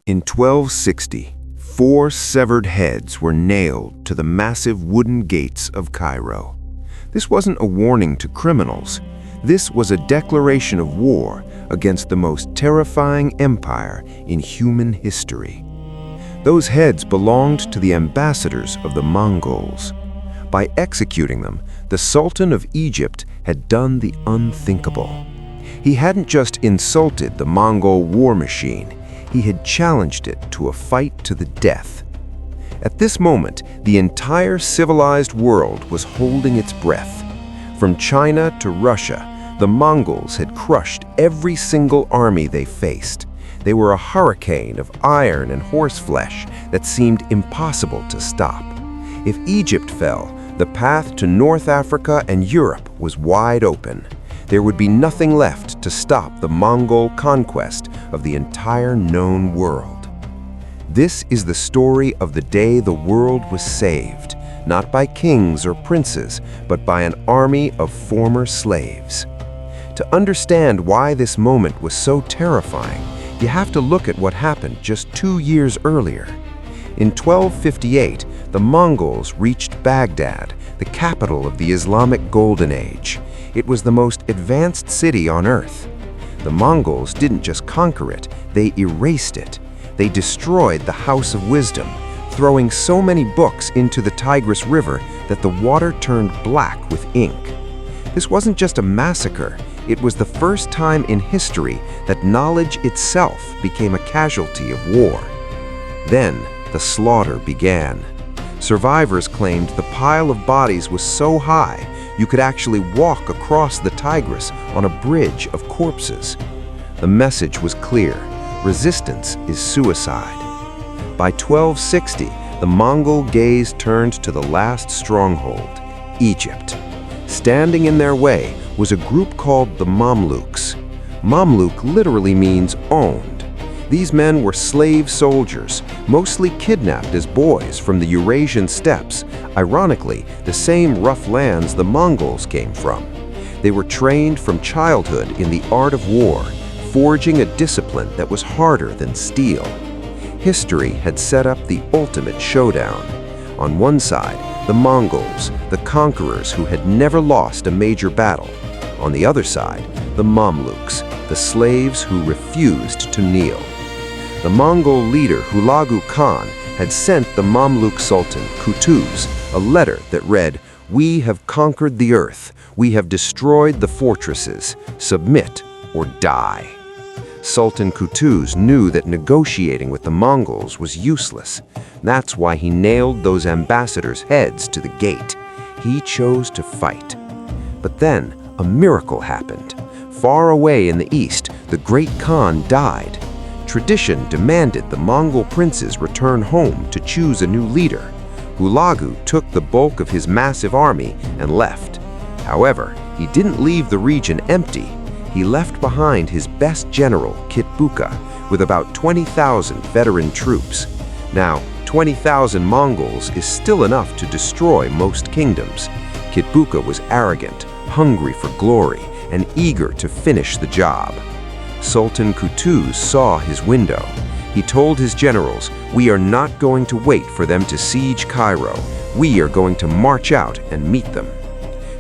In 1260, 4 severed heads were nailed to the massive wooden gates of Cairo. This wasn't a warning to criminals. This was a declaration of war against the most terrifying empire in human history. Those heads belonged to the ambassadors of the Mongols. By executing them, the Sultan of Egypt had done the unthinkable. He hadn't just insulted the Mongol war machine, he had challenged it to a fight to the death. At this moment, the entire civilized world was holding its breath. From China to Russia, the Mongols had crushed every single army they faced. They were a hurricane of iron and horseflesh that seemed impossible to stop. If Egypt fell, the path to North Africa and Europe was wide open. There would be nothing left to stop the Mongol conquest of the entire known world. This is the story of the day the world was saved, not by kings or princes, but by an army of former slaves. To understand why this moment was so terrifying, you have to look at what happened just 2 years earlier. In 1258, the Mongols reached Baghdad, the capital of the Islamic Golden Age. It was the most advanced city on earth. The Mongols didn't just conquer it, they erased it. They destroyed the House of Wisdom, throwing so many books into the Tigris River that the water turned black with ink. This wasn't just a massacre, it was the first time in history that knowledge itself became a casualty of war. Then, the slaughter began. Survivors claimed the pile of bodies was so high you could actually walk across the Tigris on a bridge of corpses. The message was clear: resistance is suicide. By 1260, the Mongol gaze turned to the last stronghold, Egypt. Standing in their way was a group called the Mamluks. Mamluk literally means owned. These men were slave soldiers, mostly kidnapped as boys from the Eurasian steppes, ironically, the same rough lands the Mongols came from. They were trained from childhood in the art of war, forging a discipline that was harder than steel. History had set up the ultimate showdown. On one side, the Mongols, the conquerors who had never lost a major battle. On the other side, the Mamluks, the slaves who refused to kneel. The Mongol leader Hulagu Khan had sent the Mamluk Sultan Qutuz a letter that read, "We have conquered the earth. We have destroyed the fortresses. Submit or die." Sultan Qutuz knew that negotiating with the Mongols was useless. That's why he nailed those ambassadors' heads to the gate. He chose to fight. But then, a miracle happened. Far away in the east, the great Khan died. Tradition demanded the Mongol princes return home to choose a new leader. Hulagu took the bulk of his massive army and left. However, he didn't leave the region empty. He left behind his best general, Kitbuka, with about 20,000 veteran troops. Now, 20,000 Mongols is still enough to destroy most kingdoms. Kitbuka was arrogant, hungry for glory, and eager to finish the job. Sultan Qutuz saw his window. He told his generals, "We are not going to wait for them to siege Cairo. We are going to march out and meet them."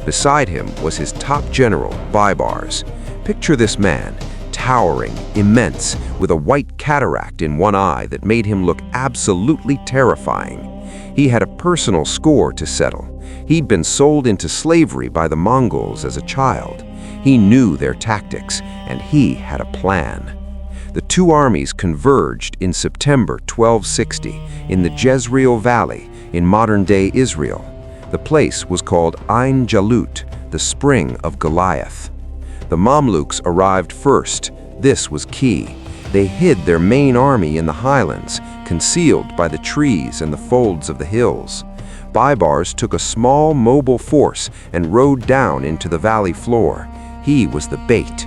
Beside him was his top general, Baibars. Picture this man, towering, immense, with a white cataract in one eye that made him look absolutely terrifying. He had a personal score to settle. He'd been sold into slavery by the Mongols as a child. He knew their tactics, and he had a plan. The two armies converged in September 1260 in the Jezreel Valley in modern-day Israel. The place was called Ain Jalut, the spring of Goliath. The Mamluks arrived first. This was key. They hid their main army in the highlands, concealed by the trees and the folds of the hills. Baibars took a small mobile force and rode down into the valley floor. He was the bait.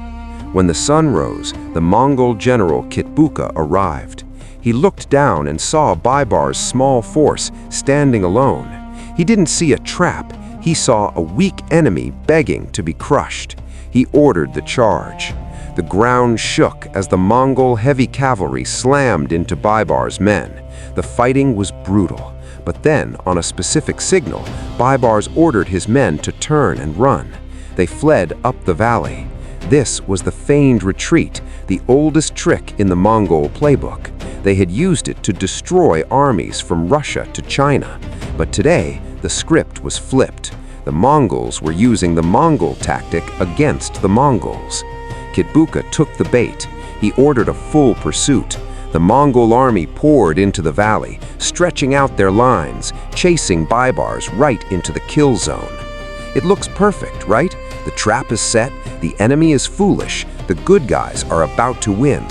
When the sun rose, the Mongol general Kitbuka arrived. He looked down and saw Baibars' small force standing alone. He didn't see a trap. He saw a weak enemy begging to be crushed. He ordered the charge. The ground shook as the Mongol heavy cavalry slammed into Baibars' men. The fighting was brutal, but then, on a specific signal, Baibars ordered his men to turn and run. They fled up the valley. This was the feigned retreat, the oldest trick in the Mongol playbook. They had used it to destroy armies from Russia to China. But today, the script was flipped. The Mongols were using the Mongol tactic against the Mongols. Kitbuka took the bait. He ordered a full pursuit. The Mongol army poured into the valley, stretching out their lines, chasing Baibars right into the kill zone. It looks perfect, right? The trap is set, the enemy is foolish, the good guys are about to win.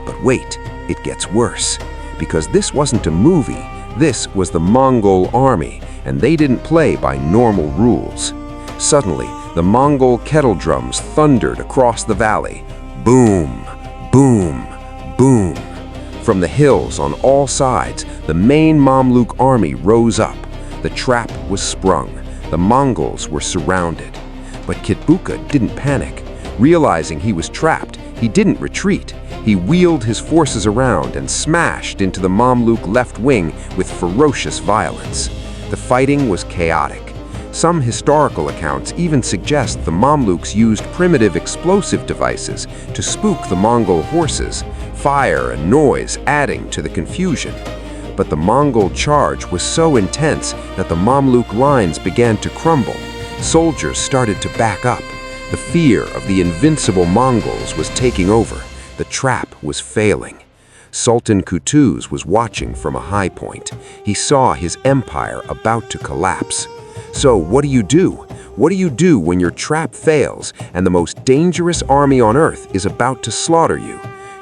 But wait, it gets worse. Because this wasn't a movie, this was the Mongol army, and they didn't play by normal rules. Suddenly, the Mongol kettle drums thundered across the valley. Boom, boom, boom. From the hills on all sides, the main Mamluk army rose up. The trap was sprung. The Mongols were surrounded. But Kitbuka didn't panic. Realizing he was trapped, he didn't retreat. He wheeled his forces around and smashed into the Mamluk left wing with ferocious violence. The fighting was chaotic. Some historical accounts even suggest the Mamluks used primitive explosive devices to spook the Mongol horses, fire and noise adding to the confusion. But the Mongol charge was so intense that the Mamluk lines began to crumble. Soldiers started to back up. The fear of the invincible Mongols was taking over. The trap was failing. Sultan Qutuz was watching from a high point. He saw his empire about to collapse. So what do you do? What do you do when your trap fails and the most dangerous army on earth is about to slaughter you?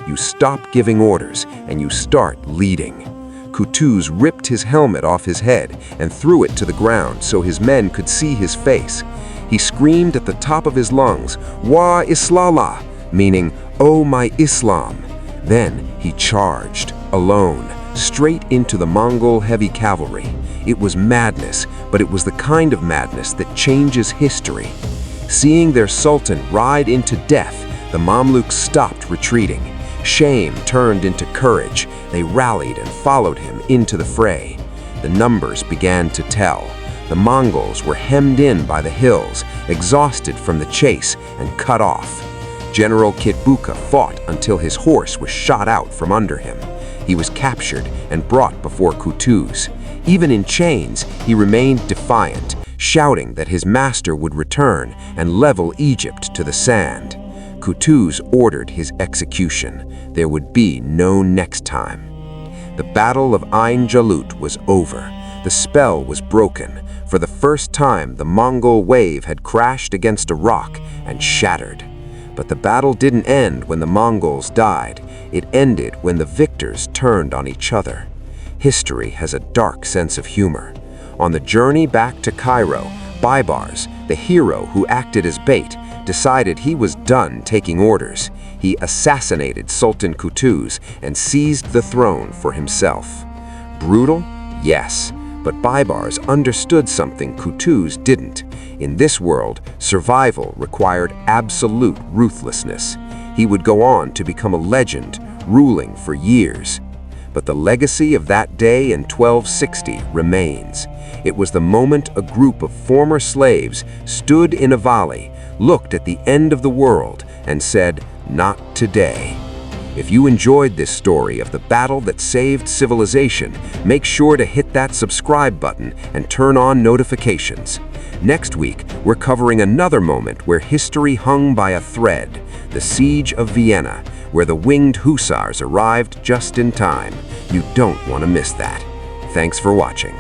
You stop giving orders and you start leading. Qutuz ripped his helmet off his head and threw it to the ground so his men could see his face. He screamed at the top of his lungs, "Wa Islala," meaning, "Oh my Islam." Then he charged, alone, straight into the Mongol heavy cavalry. It was madness, but it was the kind of madness that changes history. Seeing their sultan ride into death, the Mamluks stopped retreating. Shame turned into courage. They rallied and followed him into the fray. The numbers began to tell. The Mongols were hemmed in by the hills, exhausted from the chase and cut off. General Kitbuka fought until his horse was shot out from under him. He was captured and brought before Qutuz. Even in chains, he remained defiant, shouting that his master would return and level Egypt to the sand. Qutuz ordered his execution. There would be no next time. The Battle of Ain Jalut was over. The spell was broken. For the first time, the Mongol wave had crashed against a rock and shattered. But the battle didn't end when the Mongols died. It ended when the victors turned on each other. History has a dark sense of humor. On the journey back to Cairo, Baibars, the hero who acted as bait, decided he was done taking orders. He assassinated Sultan Qutuz and seized the throne for himself. Brutal? Yes. But Baibars understood something Qutuz didn't. In this world, survival required absolute ruthlessness. He would go on to become a legend, ruling for years. But the legacy of that day in 1260 remains. It was the moment a group of former slaves stood in a valley, looked at the end of the world, and said, "Not today." If you enjoyed this story of the battle that saved civilization, make sure to hit that subscribe button and turn on notifications. Next week, we're covering another moment where history hung by a thread, the Siege of Vienna, where the winged hussars arrived just in time. You don't want to miss that. Thanks for watching.